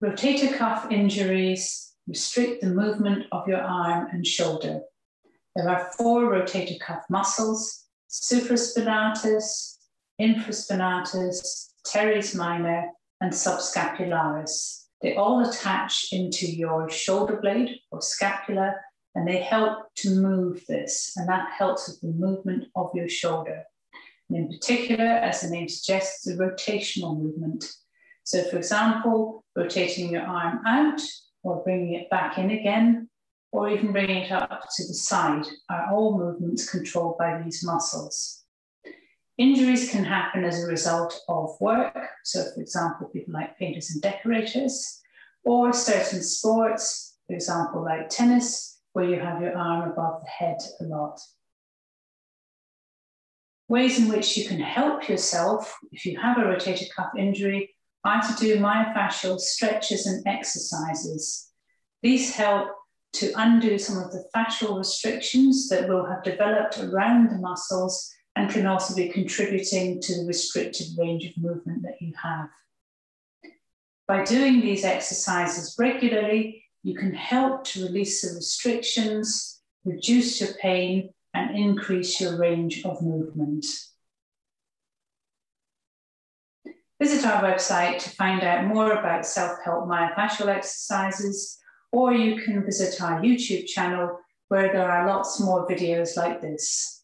Rotator cuff injuries restrict the movement of your arm and shoulder. There are 4 rotator cuff muscles: supraspinatus, infraspinatus, teres minor, and subscapularis. They all attach into your shoulder blade or scapula, and they help to move this, and that helps with the movement of your shoulder. And in particular, as the name suggests, the rotational movement. So for example, rotating your arm out or bringing it back in again, or even bringing it up to the side are all movements controlled by these muscles. Injuries can happen as a result of work. So for example, people like painters and decorators, or certain sports, for example, like tennis, where you have your arm above the head a lot. Ways in which you can help yourself if you have a rotator cuff injury are to do myofascial stretches and exercises. These help to undo some of the fascial restrictions that will have developed around the muscles and can also be contributing to the restricted range of movement that you have. By doing these exercises regularly, you can help to release the restrictions, reduce your pain, and increase your range of movement. Visit our website to find out more about self-help myofascial exercises, or you can visit our YouTube channel where there are lots more videos like this.